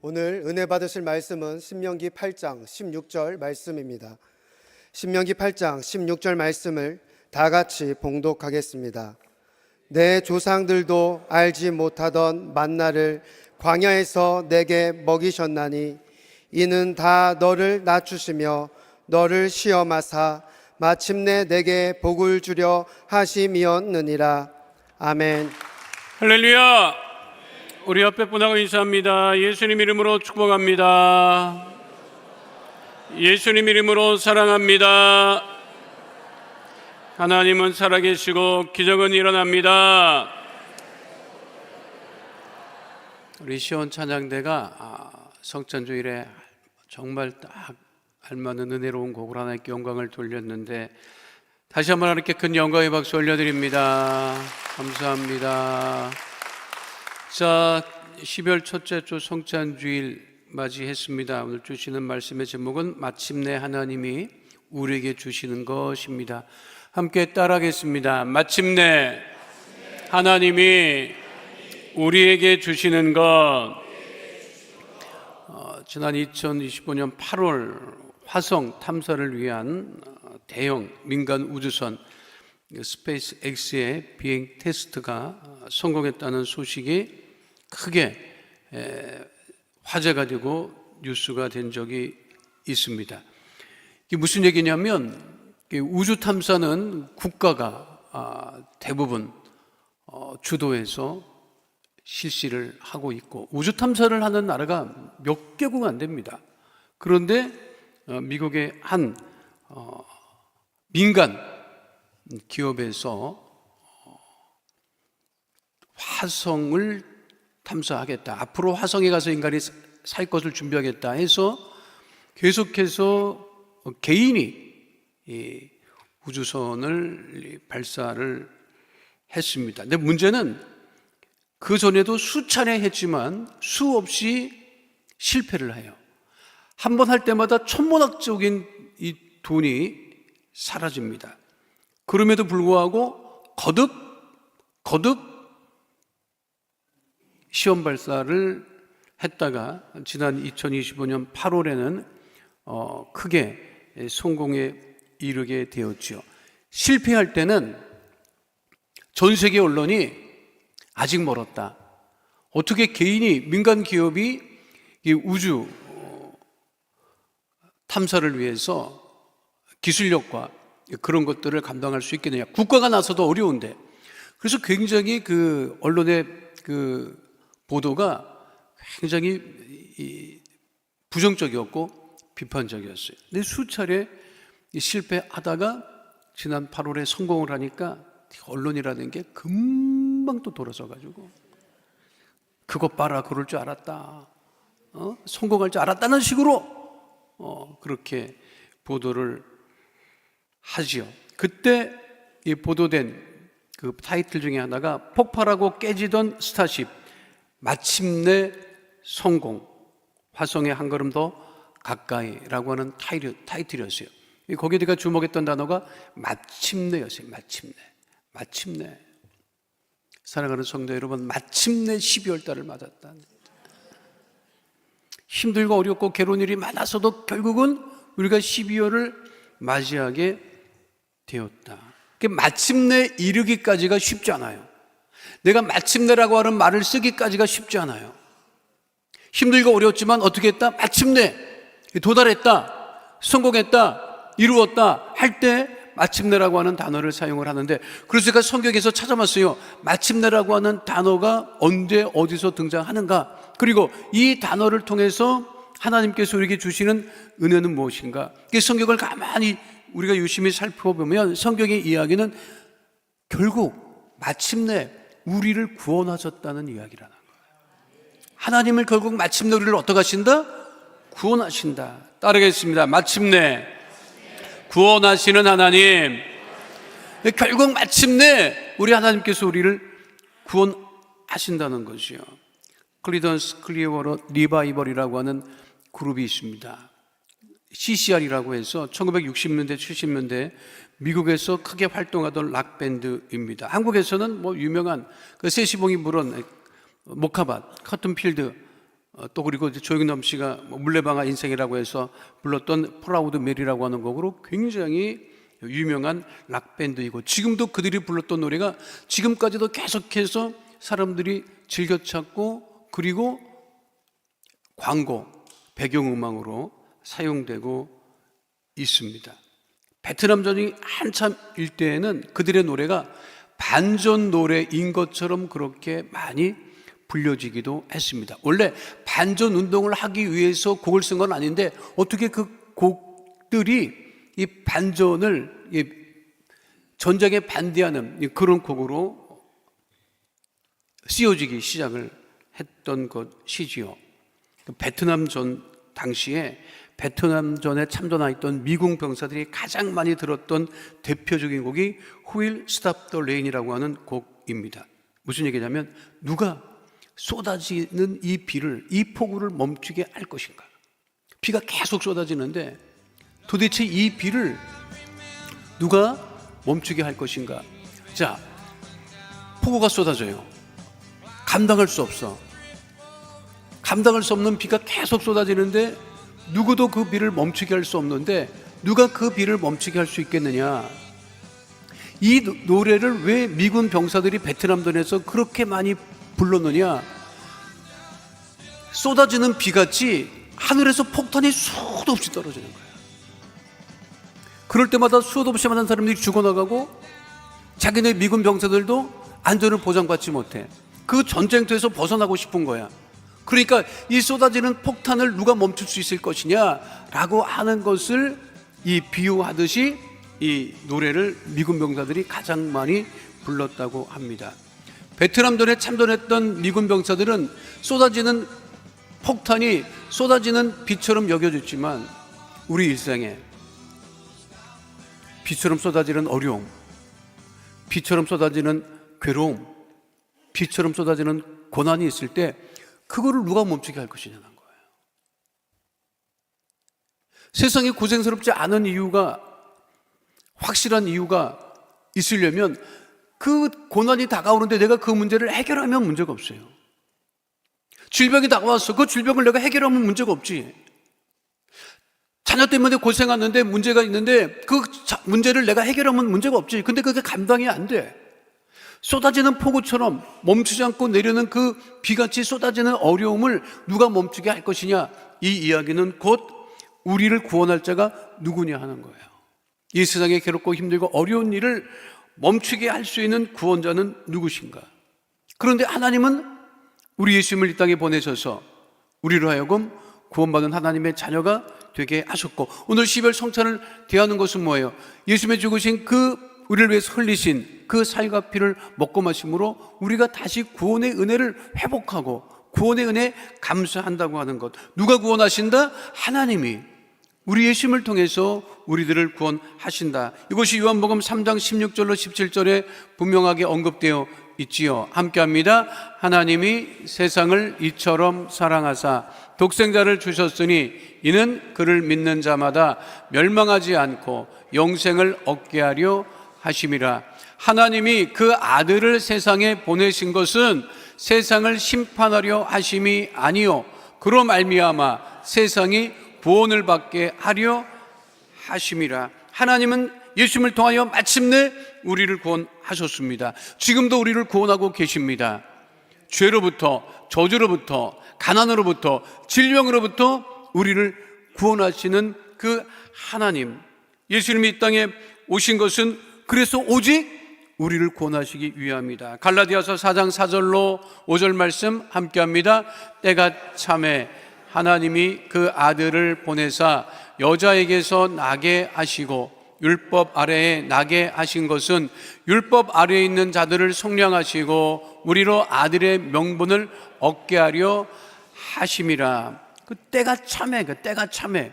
오늘 은혜 받으실 말씀은 신명기 8장 16절 말씀입니다. 신명기 8장 16절 말씀을 다 같이 봉독하겠습니다. 내 조상들도 알지 못하던 만나를 광야에서 내게 먹이셨나니 이는 다 너를 낮추시며 너를 시험하사 마침내 내게 복을 주려 하심이었느니라. 아멘. 할렐루야. 우리 옆에 분하고 인사합니다. 예수님 이름으로 축복합니다. 예수님 이름으로 사랑합니다. 하나님은 살아계시고 기적은 일어납니다. 우리 시온 찬양대가 성찬주일에 정말 딱 알맞는 은혜로운 곡을 하나님께 영광을 돌렸는데 다시 한번 하나님께 큰 영광의 박수 올려드립니다. 감사합니다. 자, 12월 첫째 주 성찬주일 맞이했습니다. 오늘 주시는 말씀의 제목은 마침내 하나님이 우리에게 주시는 것입니다. 함께 따라하겠습니다. 마침내 하나님이 우리에게 주시는 것. 지난 2025년 8월 화성 탐사를 위한 대형 민간 우주선 스페이스 X의 비행 테스트가 성공했다는 소식이 크게 화제가 되고 뉴스가 된 적이 있습니다. 이게 무슨 얘기냐면 우주 탐사는 국가가 대부분 주도해서 실시를 하고 있고 우주 탐사를 하는 나라가 몇 개국 안 됩니다. 그런데 미국의 한 민간 기업에서 화성을 탐사하겠다, 앞으로 화성에 가서 인간이 살 것을 준비하겠다 해서 계속해서 개인이 이 우주선을 발사를 했습니다. 근데 문제는 그 전에도 수차례 했지만 수없이 실패를 해요. 한 번 할 때마다 천문학적인 이 돈이 사라집니다. 그럼에도 불구하고 거듭 시험 발사를 했다가 지난 2025년 8월에는 크게 성공에 이르게 되었죠. 실패할 때는 전 세계 언론이 아직 멀었다, 어떻게 개인이, 민간 기업이 이 우주 탐사를 위해서 기술력과 그런 것들을 감당할 수 있겠느냐, 국가가 나서도 어려운데. 그래서 굉장히 그 언론의 그 보도가 굉장히 부정적이었고 비판적이었어요. 근데 수차례 실패하다가 지난 8월에 성공을 하니까 언론이라는 게 금방 또 돌아서 가지고 그것 봐라, 그럴 줄 알았다, 성공할 줄 알았다는 식으로 그렇게 보도를 하지요. 그때 이 보도된 그 타이틀 중에 하나가 폭발하고 깨지던 스타쉽 마침내 성공, 화성에 한 걸음 더 가까이라고 하는 타이틀이었어요. 거기에 제가 주목했던 단어가 마침내였어요. 마침내. 사랑하는 성도 여러분, 마침내 12월 달을 맞았다. 힘들고 어렵고 괴로운 일이 많아서도 결국은 우리가 12월을 맞이하게 되었다. 마침내 이르기까지가 쉽지 않아요. 내가 마침내라고 하는 말을 쓰기까지가 쉽지 않아요. 힘들고 어려웠지만 어떻게 했다? 마침내 도달했다, 성공했다, 이루었다 할 때 마침내라고 하는 단어를 사용을 하는데, 그래서 제가 성경에서 찾아봤어요. 마침내라고 하는 단어가 언제 어디서 등장하는가, 그리고 이 단어를 통해서 하나님께서 우리에게 주시는 은혜는 무엇인가. 성경을 가만히 우리가 유심히 살펴보면 성경의 이야기는 결국 마침내 우리를 구원하셨다는 이야기라는 거예요. 하나님을 결국 마침내 우리를 어떻게 하신다? 구원하신다. 따르겠습니다. 마침내 구원하시는 하나님. 결국 마침내 우리 하나님께서 우리를 구원하신다는 것이요. 크리던스 클리어워러 리바이벌이라고 하는 그룹이 있습니다. CCR이라고 해서 1960년대 70년대 미국에서 크게 활동하던 락밴드입니다. 한국에서는 유명한 그 세시봉이 부른 모카밭, 커튼필드 또 그리고 이제 조영남 씨가 뭐 물레방아 인생이라고 해서 불렀던 프라우드 메리라고 하는 곡으로 굉장히 유명한 락밴드이고, 지금도 그들이 불렀던 노래가 지금까지도 계속해서 사람들이 즐겨 찾고, 그리고 광고 배경음악으로 사용되고 있습니다. 베트남전이 한참 일때에는 그들의 노래가 반전 노래인 것처럼 그렇게 많이 불려지기도 했습니다. 원래 반전 운동을 하기 위해서 곡을 쓴 건 아닌데 어떻게 그 곡들이 이 반전을 전쟁에 반대하는 그런 곡으로 쓰여지기 시작을 했던 것이지요. 베트남전 당시에 베트남전에 참전하였던 미국 병사들이 가장 많이 들었던 대표적인 곡이 Who Will Stop the Rain이라고 하는 곡입니다. 무슨 얘기냐면 누가 쏟아지는 이 비를, 이 폭우를 멈추게 할 것인가. 비가 계속 쏟아지는데 도대체 이 비를 누가 멈추게 할 것인가. 자, 폭우가 쏟아져요. 감당할 수 없어. 감당할 수 없는 비가 계속 쏟아지는데 누구도 그 비를 멈추게 할 수 없는데 누가 그 비를 멈추게 할 수 있겠느냐. 이 노래를 왜 미군 병사들이 베트남전에서 그렇게 많이 불렀느냐. 쏟아지는 비같이 하늘에서 폭탄이 수도 없이 떨어지는 거예요. 그럴 때마다 수도 없이 많은 사람들이 죽어나가고 자기네 미군 병사들도 안전을 보장받지 못해. 그 전쟁터에서 벗어나고 싶은 거야. 그러니까 이 쏟아지는 폭탄을 누가 멈출 수 있을 것이냐라고 하는 것을 이 비유하듯이 이 노래를 미군 병사들이 가장 많이 불렀다고 합니다. 베트남전에 참전했던 미군 병사들은 쏟아지는 폭탄이 쏟아지는 비처럼 여겨졌지만 우리 일상에 비처럼 쏟아지는 어려움, 비처럼 쏟아지는 괴로움, 비처럼 쏟아지는 고난이 있을 때 그거를 누가 멈추게 할 것이냐는 거예요. 세상이 고생스럽지 않은 이유가, 확실한 이유가 있으려면 그 고난이 다가오는데 내가 그 문제를 해결하면 문제가 없어요. 질병이 다가왔어. 그 질병을 내가 해결하면 문제가 없지. 자녀 때문에 고생하는데 문제가 있는데 그 문제를 내가 해결하면 문제가 없지. 근데 그게 감당이 안 돼. 쏟아지는 폭우처럼 멈추지 않고 내리는 그 비같이 쏟아지는 어려움을 누가 멈추게 할 것이냐. 이 이야기는 곧 우리를 구원할 자가 누구냐 하는 거예요. 이 세상에 괴롭고 힘들고 어려운 일을 멈추게 할 수 있는 구원자는 누구신가? 그런데 하나님은 우리 예수님을 이 땅에 보내셔서 우리로 하여금 구원받은 하나님의 자녀가 되게 하셨고, 오늘 12월 성찬을 대하는 것은 뭐예요? 예수님의 죽으신 그 우리를 위해서 흘리신 그 살과 피를 먹고 마심으로 우리가 다시 구원의 은혜를 회복하고 구원의 은혜에 감사한다고 하는 것. 누가 구원하신다? 하나님이 우리 예수님을 통해서 우리들을 구원하신다. 이것이 요한복음 3장 16절로 17절에 분명하게 언급되어 있지요. 함께합니다. 하나님이 세상을 이처럼 사랑하사 독생자를 주셨으니 이는 그를 믿는 자마다 멸망하지 않고 영생을 얻게 하려 하심이라. 하나님이 그 아들을 세상에 보내신 것은 세상을 심판하려 하심이 아니요 그로 말미암아 세상이 구원을 받게 하려 하심이라. 하나님은 예수님을 통하여 마침내 우리를 구원하셨습니다. 지금도 우리를 구원하고 계십니다. 죄로부터, 저주로부터, 가난으로부터, 질병으로부터 우리를 구원하시는 그 하나님, 예수님이 이 땅에 오신 것은 그래서 오직 우리를 구원하시기 위함이다. 갈라디아서 4장 4절로 5절 말씀 함께합니다. 때가 참에 하나님이 그 아들을 보내사 여자에게서 나게 하시고 율법 아래에 나게 하신 것은 율법 아래에 있는 자들을 속량하시고 우리로 아들의 명분을 얻게 하려 하심이라. 그 때가 참에, 그 때가 참에,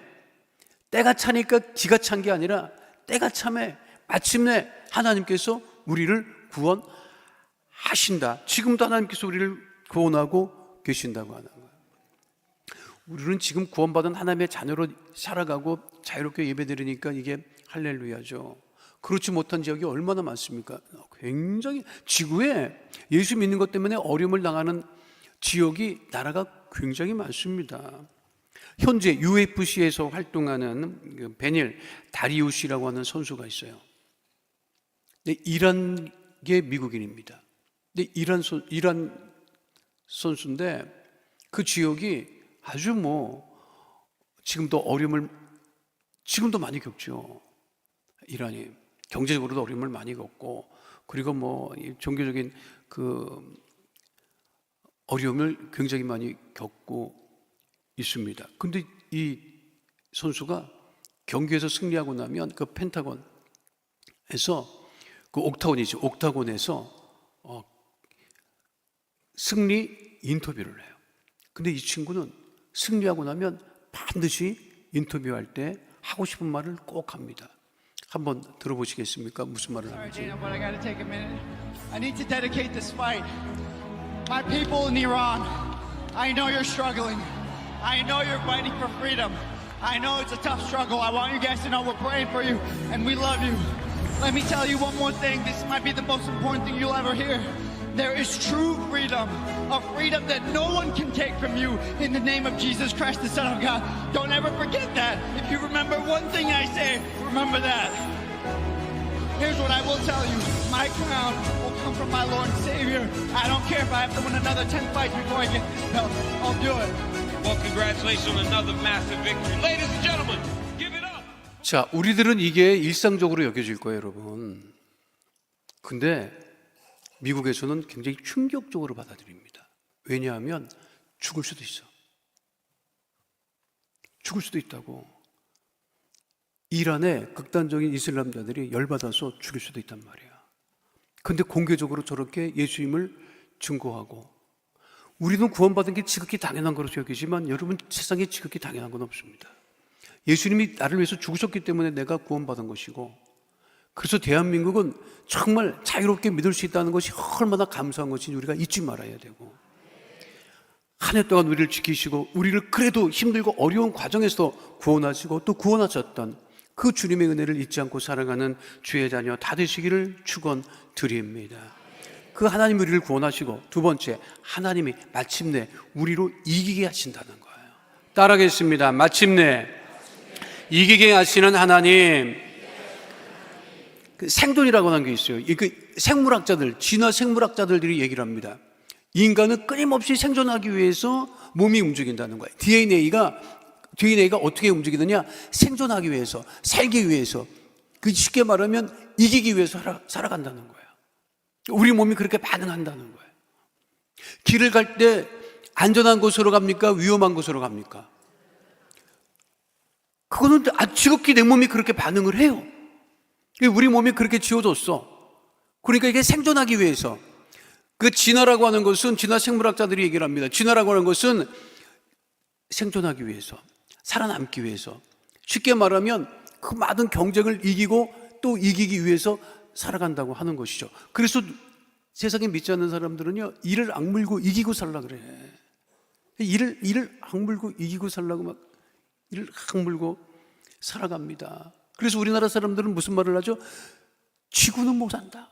때가 차니까 기가 찬 게 아니라 때가 참에 마침내 하나님께서 우리를 구원하신다. 지금도 하나님께서 우리를 구원하고 계신다고 하는 거예요. 우리는 지금 구원받은 하나님의 자녀로 살아가고 자유롭게 예배드리니까 이게 할렐루야죠. 그렇지 못한 지역이 얼마나 많습니까? 굉장히 지구에 예수 믿는 것 때문에 어려움을 당하는 지역이 나라가 굉장히 많습니다. 현재 UFC에서 활동하는 그 베닐 다리우시라고 하는 선수가 있어요. 근데 이란계 미국인입니다. 근데 이란 선수인데 그 지역이 아주 지금도 많이 겪죠. 이란이 경제적으로도 어려움을 많이 겪고, 그리고 이 종교적인 그 어려움을 굉장히 많이 겪고 있습니다. 근데 이 선수가 경기에서 승리하고 나면 그 펜타곤에서, 그 옥타곤에서 승리 인터뷰를 해요. 근데 이 친구는 승리하고 나면 반드시 인터뷰할 때 하고 싶은 말을 꼭 합니다. 한번 들어보시겠습니까? 무슨 말을 Sorry, 하는지. Dana, but I gotta take a minute. I need to dedicate this fight. My people in Iran, I know you're struggling. I know you're fighting for freedom. I know it's a tough struggle. I want you guys to know we're praying for you and we love you. Let me tell you one more thing. This might be the most important thing you'll ever hear. There is true freedom, a freedom that no one can take from you in the name of Jesus Christ, the Son of God. Don't ever forget that. If you remember one thing I say, remember that. Here's what I will tell you. My crown will come from my Lord and Savior. I don't care if I have to win another 10 fights before I get this belt. I'll do it. Well, congratulations on another massive victory. Ladies and gentlemen, give it up. 자, 우리들은 이게 일상적으로 여겨질 거예요, 여러분. 근데 미국에서는 굉장히 충격적으로 받아들입니다. 왜냐하면 죽을 수도 있어. 죽을 수도 있다고. 이란의 극단적인 이슬람자들이 열받아서 죽일 수도 있단 말이야. 근데 공개적으로 저렇게 예수님을 증거하고, 우리는 구원받은 게 지극히 당연한 것으로 여기지만 여러분, 세상에 지극히 당연한 건 없습니다. 예수님이 나를 위해서 죽으셨기 때문에 내가 구원받은 것이고, 그래서 대한민국은 정말 자유롭게 믿을 수 있다는 것이 얼마나 감사한 것인지 우리가 잊지 말아야 되고, 한 해 동안 우리를 지키시고 우리를 그래도 힘들고 어려운 과정에서 구원하시고 또 구원하셨던 그 주님의 은혜를 잊지 않고 살아가는 주의 자녀 다 되시기를 축원드립니다. 그 하나님이 우리를 구원하시고, 두 번째, 하나님이 마침내 우리로 이기게 하신다는 거예요. 따라하겠습니다. 마침내 이기게 하시는 하나님. 그 생존이라고 하는 게 있어요. 그 생물학자들, 진화 생물학자들이 얘기를 합니다. 인간은 끊임없이 생존하기 위해서 몸이 움직인다는 거예요. DNA가 어떻게 움직이느냐? 생존하기 위해서, 살기 위해서, 그 쉽게 말하면 이기기 위해서 살아간다는 거예요. 우리 몸이 그렇게 반응한다는 거예요. 길을 갈 때 안전한 곳으로 갑니까? 위험한 곳으로 갑니까? 그거는 지극히 내 몸이 그렇게 반응을 해요. 우리 몸이 그렇게 지어졌어. 그러니까 이게 생존하기 위해서. 그 진화라고 하는 것은, 진화 생물학자들이 얘기를 합니다. 진화라고 하는 것은 생존하기 위해서, 살아남기 위해서, 쉽게 말하면 그 많은 경쟁을 이기고 또 이기기 위해서 살아간다고 하는 것이죠. 그래서 세상에 믿지 않는 사람들은요, 이를 악물고 이기고 살라 그래. 이를 악물고 이기고 살라고 막 이를 악물고 살아갑니다. 그래서 우리나라 사람들은 무슨 말을 하죠? 지구는 못 산다.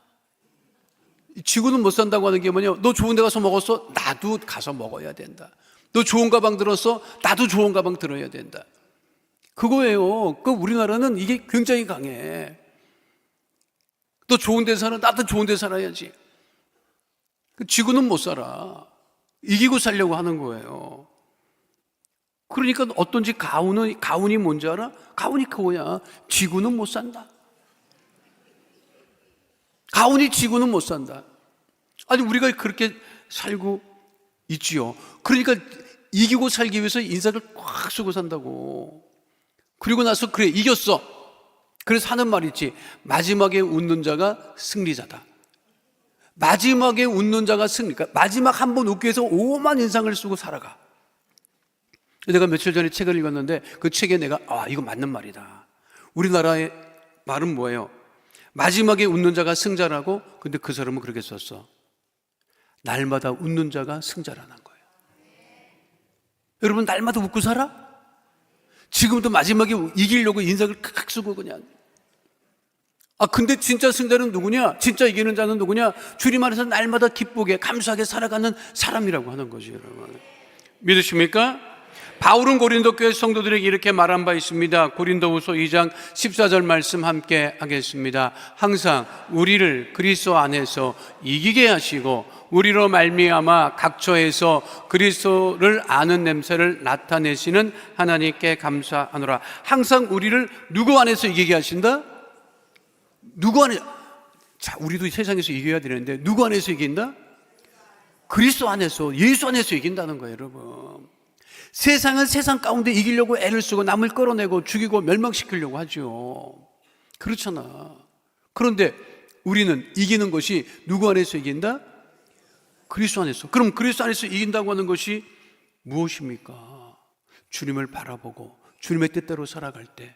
지구는 못 산다고 하는 게 뭐냐? 너 좋은 데 가서 먹었어? 나도 가서 먹어야 된다. 너 좋은 가방 들었어? 나도 좋은 가방 들어야 된다. 그거예요. 우리나라는 이게 굉장히 강해. 너 좋은 데 살아? 나도 좋은 데 살아야지. 지구는 못 살아. 이기고 살려고 하는 거예요. 그러니까 어떤지 가훈이 뭔지 알아? 가훈이 그거야. 지구는 못 산다. 가훈이 지구는 못 산다. 아니, 우리가 그렇게 살고 있지요. 그러니까 이기고 살기 위해서 인사를 꽉 쓰고 산다고. 그리고 나서 그래, 이겼어. 그래서 하는 말이 있지. 마지막에 웃는 자가 승리자다. 마지막에 웃는 자가 승리자. 마지막 한 번 웃기 위해서 오만 인상을 쓰고 살아가. 내가 며칠 전에 책을 읽었는데 그 책에 내가 이거 맞는 말이다. 우리나라의 말은 뭐예요? 마지막에 웃는 자가 승자라고. 근데 그 사람은 그렇게 썼어. 날마다 웃는 자가 승자라는 거예요. 여러분, 날마다 웃고 살아? 지금도 마지막에 이기려고 인상을 칵 쓰고 그냥 근데 진짜 승자는 누구냐? 진짜 이기는 자는 누구냐? 주님 안에서 날마다 기쁘게 감사하게 살아가는 사람이라고 하는 거죠, 여러분. 믿으십니까? 바울은 고린도 교회 성도들에게 이렇게 말한 바 있습니다. 고린도후서 2장 14절 말씀 함께 하겠습니다. 항상 우리를 그리스도 안에서 이기게 하시고 우리로 말미암아 각처에서 그리스도를 아는 냄새를 나타내시는 하나님께 감사하노라. 항상 우리를 누구 안에서 이기게 하신다? 누구 안에? 자, 우리도 세상에서 이겨야 되는데 누구 안에서 이긴다? 그리스도 안에서, 예수 안에서 이긴다는 거예요, 여러분. 세상은 세상 가운데 이기려고 애를 쓰고 남을 끌어내고 죽이고 멸망시키려고 하죠. 그렇잖아. 그런데 우리는 이기는 것이 누구 안에서 이긴다? 그리스도 안에서. 그럼 그리스도 안에서 이긴다고 하는 것이 무엇입니까? 주님을 바라보고 주님의 뜻대로 살아갈 때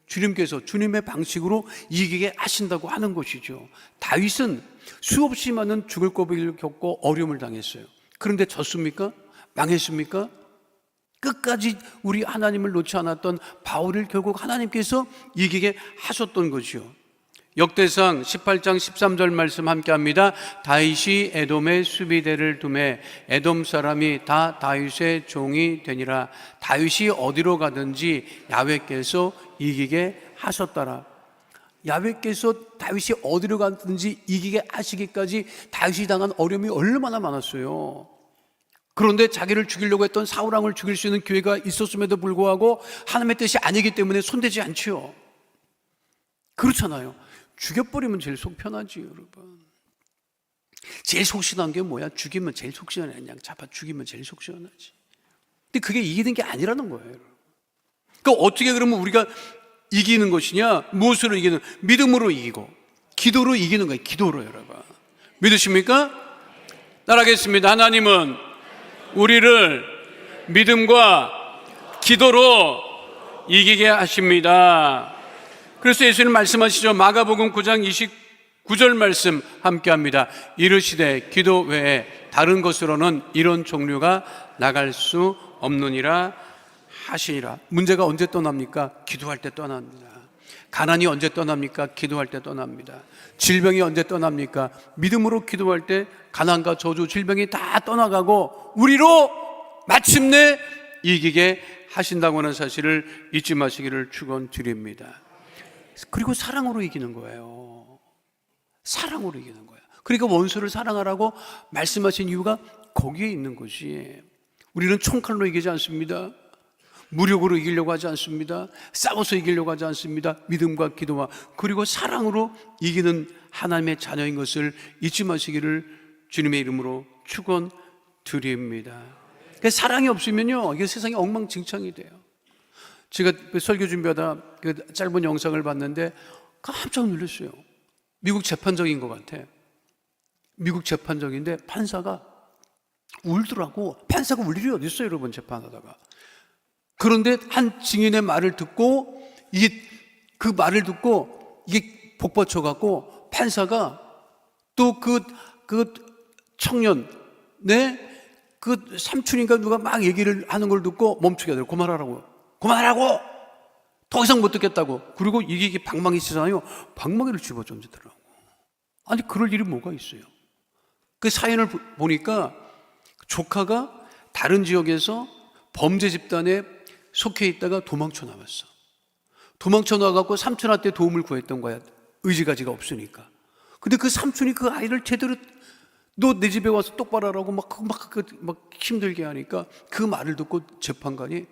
주님께서 주님의 방식으로 이기게 하신다고 하는 것이죠. 다윗은 수없이 많은 죽을 고비를 겪고 어려움을 당했어요. 그런데 졌습니까? 망했습니까? 끝까지 우리 하나님을 놓지 않았던 바울을 결국 하나님께서 이기게 하셨던 거죠. 역대상 18장 13절 말씀 함께 합니다. 다윗이 에돔의 수비대를 두매 에돔 사람이 다 다윗의 종이 되니라. 다윗이 어디로 가든지 야훼께서 이기게 하셨더라. 야훼께서 다윗이 어디로 가든지 이기게 하시기까지 다윗이 당한 어려움이 얼마나 많았어요. 그런데 자기를 죽이려고 했던 사울왕을 죽일 수 있는 기회가 있었음에도 불구하고 하나님의 뜻이 아니기 때문에 손대지 않지요. 그렇잖아요. 죽여버리면 제일 속 편하지, 여러분. 제일 속 시원한 게 뭐야? 죽이면 제일 속 시원해. 그냥 잡아 죽이면 제일 속 시원하지. 근데 그게 이기는 게 아니라는 거예요, 여러분. 그러니까 어떻게 그러면 우리가 이기는 것이냐? 무엇으로 이기는? 믿음으로 이기고 기도로 이기는 거예요. 기도로, 여러분. 믿으십니까? 따라하겠습니다. 하나님은 우리를 믿음과 기도로 이기게 하십니다. 그래서 예수님 말씀하시죠. 마가복음 9장 29절 말씀 함께 합니다. 이르시되 기도 외에 다른 것으로는 이런 종류가 나갈 수 없느니라 하시니라. 문제가 언제 떠납니까? 기도할 때 떠납니다. 가난이 언제 떠납니까? 기도할 때 떠납니다. 질병이 언제 떠납니까? 믿음으로 기도할 때 가난과 저주, 질병이 다 떠나가고 우리로 마침내 이기게 하신다고 하는 사실을 잊지 마시기를 축원드립니다. 그리고 사랑으로 이기는 거예요. 사랑으로 이기는 거예요. 그러니까 원수를 사랑하라고 말씀하신 이유가 거기에 있는 것이, 우리는 총칼로 이기지 않습니다. 무력으로 이기려고 하지 않습니다. 싸워서 이기려고 하지 않습니다. 믿음과 기도와 그리고 사랑으로 이기는 하나님의 자녀인 것을 잊지 마시기를 주님의 이름으로 축원드립니다. 사랑이 없으면요, 이게 세상이 엉망진창이 돼요. 제가 설교 준비하다 그 짧은 영상을 봤는데 깜짝 놀랐어요. 미국 재판정인 것 같아. 미국 재판정인데 판사가 울더라고. 판사가 울 일이 어디 있어요, 여러분, 재판하다가. 그런데 한 증인의 말을 듣고 그 말을 듣고 이게 복받쳐갖고 판사가 또 그 청년, 그 삼촌인가 누가 막 얘기를 하는 걸 듣고 멈추게 하더라고. 그만하라고! 더 이상 못 듣겠다고. 그리고 이게 방망이 치잖아요. 방망이를 집어 던지더라고. 아니, 그럴 일이 뭐가 있어요? 그 사연을 보니까 조카가 다른 지역에서 범죄 집단에 속해 있다가 도망쳐 나왔어. 도망쳐 나와갖고 삼촌한테 도움을 구했던 거야. 의지가지가 없으니까. 근데 그 삼촌이 그 아이를 제대로 너 내 집에 와서 똑바로 하라고 막 힘들게 하니까 그 말을 듣고 재판관이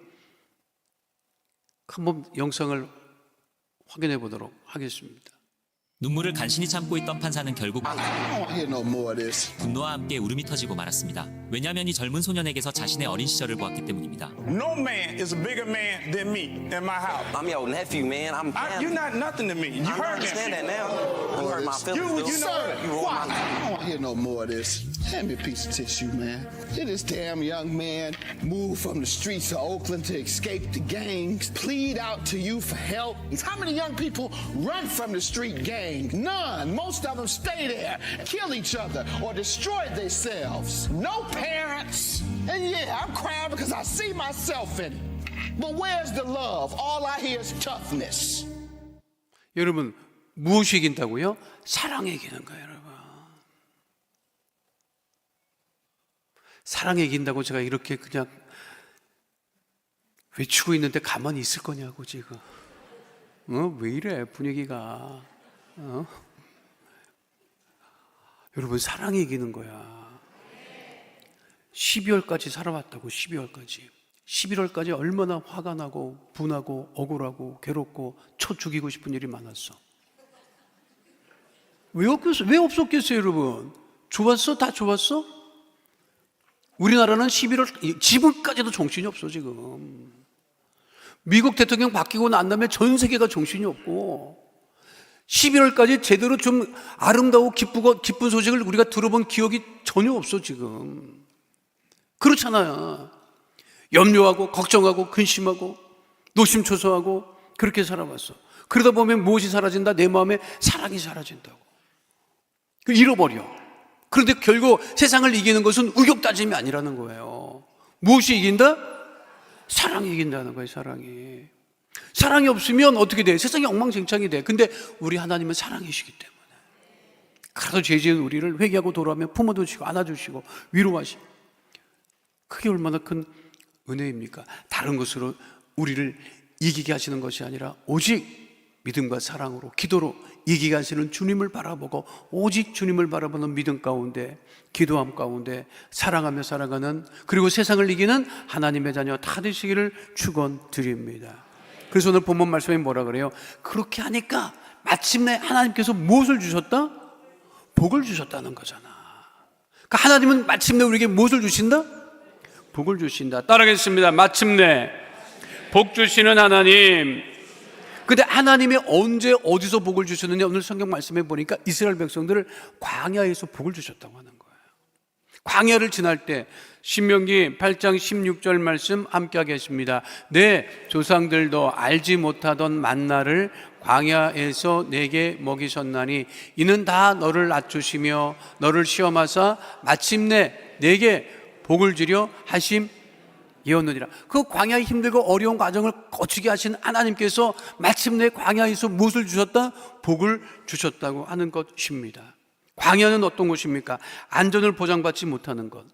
한번 영상을 확인해 보도록 하겠습니다. 눈물을 간신히 참고 있던 판사는 결국 분노와 함께 울음이 터지고 말았습니다. 왜냐하면 이 젊은 소년에게서 자신의 어린 시절을 보았기 때문입니다. No man is a bigger man than me in my house. I'm your nephew, man. You're not nothing to me. You I heard understand that. that now. You hurt my feelings. You know You wrote my I don't hear no more of this. Hand me a piece of tissue, man. Did this damn young man move from the streets of Oakland to escape the gangs? Plead out to you for help? How many young people run from the street gang? None. Most of them stay there, kill each other, or destroy themselves. No parents. And yeah, I'm crying because I see myself in it. But where's the love? All I hear is toughness. 여러분, 무엇이 이긴다고요? 사랑이 이기는 거예요, 여러분. 사랑이 이긴다고 제가 이렇게 그냥 외치고 있는데 가만히 있을 거냐고 지금. 왜 이래 분위기가. 여러분, 사랑이 이기는 거야. 12월까지 살아왔다고. 12월까지 11월까지 얼마나 화가 나고 분하고 억울하고 괴롭고 쳐 죽이고 싶은 일이 많았어. 왜 없었겠어요, 여러분? 좋았어? 다 좋았어? 우리나라는 11월 지금까지도 정신이 없어. 지금 미국 대통령 바뀌고 난 다음에 전 세계가 정신이 없고, 11월까지 제대로 좀 아름다워 기쁘고 기쁜 소식을 우리가 들어본 기억이 전혀 없어. 지금 그렇잖아요. 염려하고 걱정하고 근심하고 노심초사하고 그렇게 살아왔어. 그러다 보면 무엇이 사라진다? 내 마음에 사랑이 사라진다고. 잃어버려. 그런데 결국 세상을 이기는 것은 우격다짐이 아니라는 거예요. 무엇이 이긴다? 사랑이 이긴다는 거예요. 사랑이. 사랑이 없으면 어떻게 돼? 세상이 엉망진창이 돼. 근데 우리 하나님은 사랑이시기 때문에, 그래도 죄 지은 우리를 회개하고 돌아오면 품어주시고 안아주시고 위로하시고, 그게 얼마나 큰 은혜입니까? 다른 것으로 우리를 이기게 하시는 것이 아니라 오직 믿음과 사랑으로, 기도로 이기게 하시는 주님을 바라보고, 오직 주님을 바라보는 믿음 가운데, 기도함 가운데 사랑하며 살아가는, 그리고 세상을 이기는 하나님의 자녀 다 되시기를 축원드립니다. 그래서 오늘 본문 말씀에 뭐라 그래요? 그렇게 하니까 마침내 하나님께서 무엇을 주셨다? 복을 주셨다는 거잖아. 그러니까 하나님은 마침내 우리에게 무엇을 주신다? 복을 주신다. 따라하겠습니다. 마침내 복 주시는 하나님. 근데 하나님이 언제 어디서 복을 주셨느냐? 오늘 성경 말씀에 보니까 이스라엘 백성들을 광야에서 복을 주셨다고 하는 거예요. 광야를 지날 때, 신명기 8장 16절 말씀 함께 하겠습니다. 내 조상들도 알지 못하던 만나를 광야에서 내게 먹이셨나니 이는 다 너를 낮추시며 너를 시험하사 마침내 내게 복을 주려 하심이었느니라. 그 광야의 힘들고 어려운 과정을 거치게 하신 하나님께서 마침내 광야에서 무엇을 주셨다? 복을 주셨다고 하는 것입니다. 광야는 어떤 곳입니까? 안전을 보장받지 못하는 것.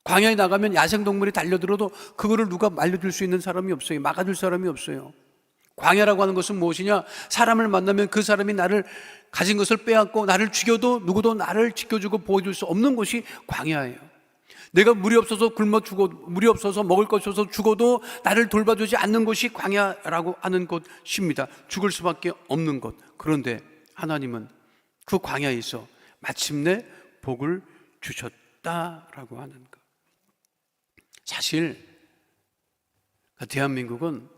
광야에 나가면 야생동물이 달려들어도 그거를 누가 말려줄 수 있는 사람이 없어요. 막아줄 사람이 없어요. 광야라고 하는 것은 무엇이냐? 사람을 만나면 그 사람이 나를 가진 것을 빼앗고 나를 죽여도 누구도 나를 지켜주고 보호해줄 수 없는 곳이 광야예요. 내가 물이 없어서 굶어 죽어, 물이 없어서 먹을 것이 없어서 죽어도 나를 돌봐주지 않는 곳이 광야라고 하는 곳입니다. 죽을 수밖에 없는 곳. 그런데 하나님은 그 광야에서 마침내 복을 주셨다라고 하는 것. 사실 대한민국은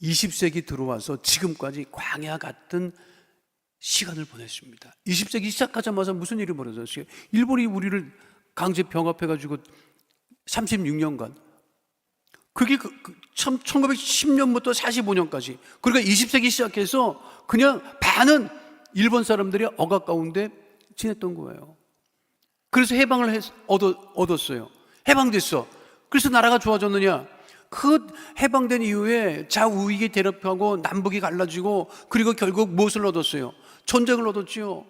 20세기 들어와서 지금까지 광야 같은 시간을 보냈습니다. 20세기 시작하자마자 무슨 일이 벌어졌어요? 일본이 우리를 강제 병합해가지고 36년간, 그게 1910년부터 45년까지, 그러니까 20세기 시작해서 그냥 반은 일본 사람들이 억압 가운데 지냈던 거예요. 그래서 해방을 얻었어요. 해방됐어. 그래서 나라가 좋아졌느냐? 그 해방된 이후에 좌우익이 대립하고 남북이 갈라지고, 그리고 결국 무엇을 얻었어요? 전쟁을 얻었지요.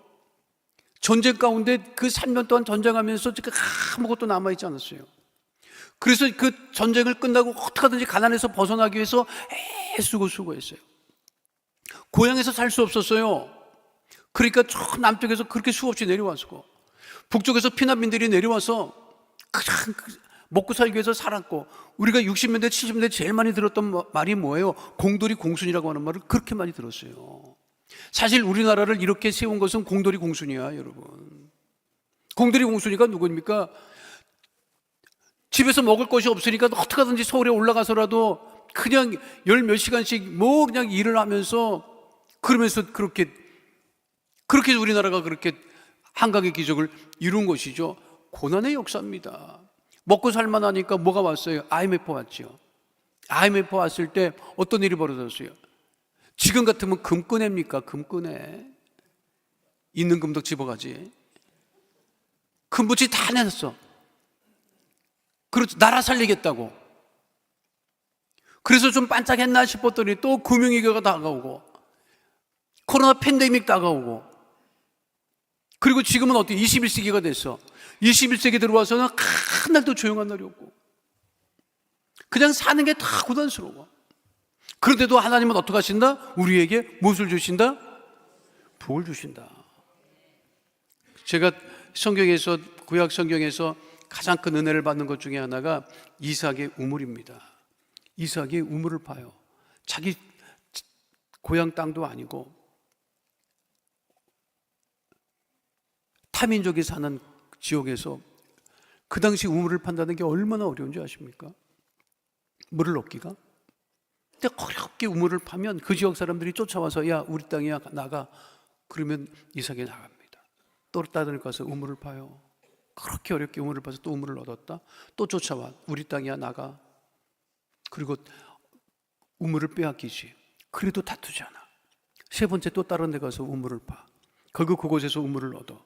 전쟁 가운데 그 3년 동안 전쟁하면서 아무것도 남아있지 않았어요. 그래서 그 전쟁을 끝나고 어떻게든지 가난에서 벗어나기 위해서 애쓰고 수고했어요. 고향에서 살 수 없었어요. 그러니까 저 남쪽에서 그렇게 수없이 내려왔고, 북쪽에서 피난민들이 내려와서 그냥 먹고 살기 위해서 살았고, 우리가 60년대 70년대 제일 많이 들었던 말이 뭐예요? 공돌이 공순이라고 하는 말을 그렇게 많이 들었어요. 사실 우리나라를 이렇게 세운 것은 공돌이 공순이야, 여러분. 공돌이 공순이가 누구입니까? 집에서 먹을 것이 없으니까 어떻게 하든지 서울에 올라가서라도 그냥 열 몇 시간씩 그냥 일을 하면서, 그러면서 그렇게 우리나라가 그렇게 한강의 기적을 이룬 것이죠. 고난의 역사입니다. 먹고 살만하니까 뭐가 왔어요? IMF 왔죠. IMF 왔을 때 어떤 일이 벌어졌어요? 지금 같으면 금 꺼냅니까? 금 꺼내. 있는 금도 집어가지. 금붙이 다 내놨어. 그렇죠. 나라 살리겠다고. 그래서 좀 반짝했나 싶었더니 또 금융위기가 다가오고, 코로나 팬데믹 다가오고, 그리고 지금은 어떻게 21세기가 됐어. 21세기 들어와서는 한 날도 조용한 날이 없고 그냥 사는 게 다 고단스러워. 그런데도 하나님은 어떻게 하신다? 우리에게 무엇을 주신다? 복을 주신다. 제가 성경에서, 구약 성경에서 가장 큰 은혜를 받는 것 중에 하나가 이삭의 우물입니다. 이삭이 우물을 파요. 자기 고향 땅도 아니고 타민족이 사는 지역에서 그 당시 우물을 판다는 게 얼마나 어려운지 아십니까? 물을 얻기가. 근데 어렵게 우물을 파면 그 지역 사람들이 쫓아와서 야, 우리 땅이야, 나가. 그러면 이삭이 나갑니다. 또 다른 데 가서 우물을 파요. 그렇게 어렵게 우물을 파서 또 우물을 얻었다. 또 쫓아와. 우리 땅이야, 나가. 그리고 우물을 빼앗기지. 그래도 다투잖아. 세 번째 또 다른 데 가서 우물을 파. 결국 그곳에서 우물을 얻어.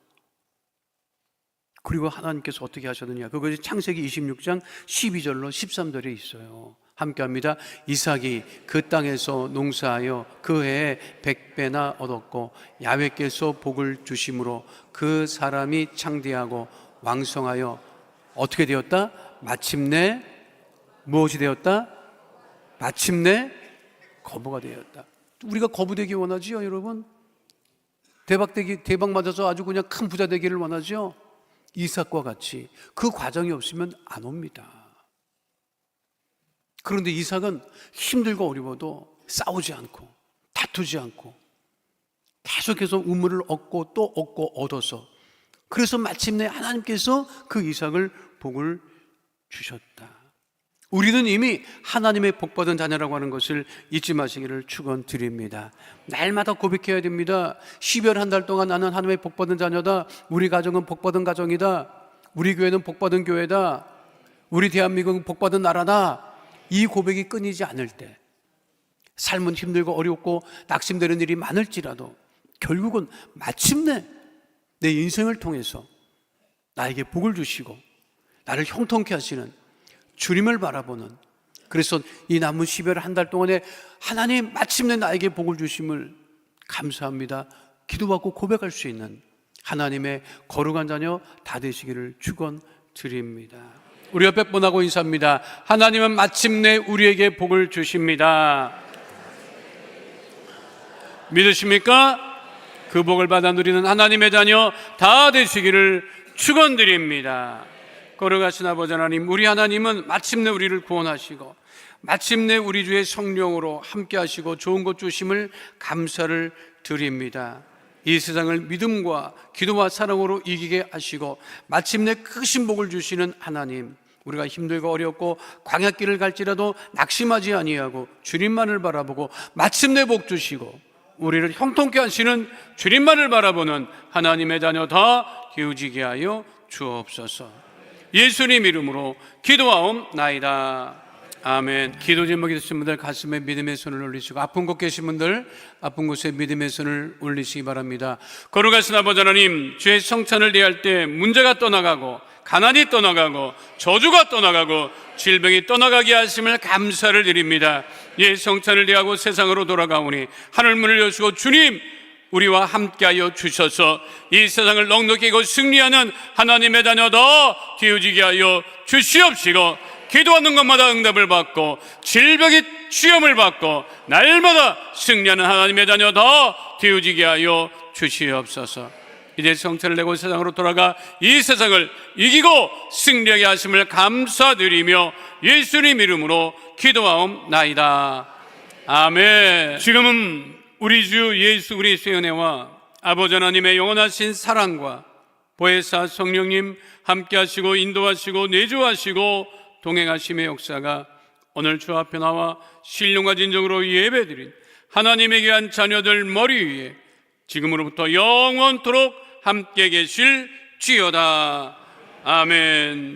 그리고 하나님께서 어떻게 하셨느냐, 그것이 창세기 26장 12절로 13절에 있어요. 함께합니다. 이삭이 그 땅에서 농사하여 그 해에 100배나 얻었고 야훼께서 복을 주심으로 그 사람이 창대하고 왕성하여 어떻게 되었다? 마침내 무엇이 되었다? 마침내 거부가 되었다. 우리가 거부되기 원하지요, 여러분? 대박 맞아서 아주 그냥 큰 부자 되기를 원하죠. 이삭과 같이 그 과정이 없으면 안 옵니다. 그런데 이삭은 힘들고 어려워도 싸우지 않고 다투지 않고 계속해서 우물을 얻고 또 얻고 얻어서, 그래서 마침내 하나님께서 그 이삭을 복을 주셨다. 우리는 이미 하나님의 복받은 자녀라고 하는 것을 잊지 마시기를 축원드립니다. 날마다 고백해야 됩니다. 12월 한 달 동안 나는 하나님의 복받은 자녀다. 우리 가정은 복받은 가정이다. 우리 교회는 복받은 교회다. 우리 대한민국은 복받은 나라다. 이 고백이 끊이지 않을 때, 삶은 힘들고 어렵고 낙심되는 일이 많을지라도 결국은 마침내 내 인생을 통해서 나에게 복을 주시고 나를 형통케 하시는 주님을 바라보는, 그래서 이 남은 12월 한 달 동안에 하나님 마침내 나에게 복을 주심을 감사합니다, 기도받고 고백할 수 있는 하나님의 거룩한 자녀 다 되시기를 축원드립니다. 우리 옆에 분하고 인사합니다. 하나님은 마침내 우리에게 복을 주십니다. 믿으십니까? 그 복을 받아 누리는 하나님의 자녀 다 되시기를 축원드립니다. 거룩하신 아버지 하나님, 우리 하나님은 마침내 우리를 구원하시고 마침내 우리 주의 성령으로 함께 하시고 좋은 것 주심을 감사를 드립니다. 이 세상을 믿음과 기도와 사랑으로 이기게 하시고 마침내 크신 복을 주시는 하나님, 우리가 힘들고 어렵고 광야길을 갈지라도 낙심하지 아니하고 주님만을 바라보고 마침내 복 주시고 우리를 형통케 하시는 주님만을 바라보는 하나님의 자녀 다 되어지게 하여 주옵소서. 예수님 이름으로 기도하옵나이다. 아멘. 기도 제목이 되신 분들 가슴에 믿음의 손을 올리시고, 아픈 곳 계신 분들 아픈 곳에 믿음의 손을 올리시기 바랍니다. 거룩하신 아버지 하나님, 주의 성찬을 대할 때 문제가 떠나가고 가난이 떠나가고 저주가 떠나가고 질병이 떠나가게 하심을 감사를 드립니다. 예, 성찬을 대하고 세상으로 돌아가오니 하늘문을 여시고 주님 우리와 함께하여 주셔서 이 세상을 넉넉히 이고 승리하는 하나님의 자녀다 되어지게 하여 주시옵시고, 기도하는 것마다 응답을 받고 질병이 시험을 받고 날마다 승리하는 하나님의 자녀다 되어지게 하여 주시옵소서. 이제 성찬을 내고 세상으로 돌아가 이 세상을 이기고 승리하게 하심을 감사드리며 예수님 이름으로 기도하옵나이다. 아멘. 지금은 우리 주 예수 그리스도의 은혜와 아버지 하나님의 영원하신 사랑과 보혜사 성령님 함께 하시고 인도하시고 내주하시고 동행하심의 역사가 오늘 주 앞에 나와 신령과 진정으로 예배드린 하나님의 귀한 자녀들 머리 위에 지금으로부터 영원토록 함께 계실지어다. 아멘.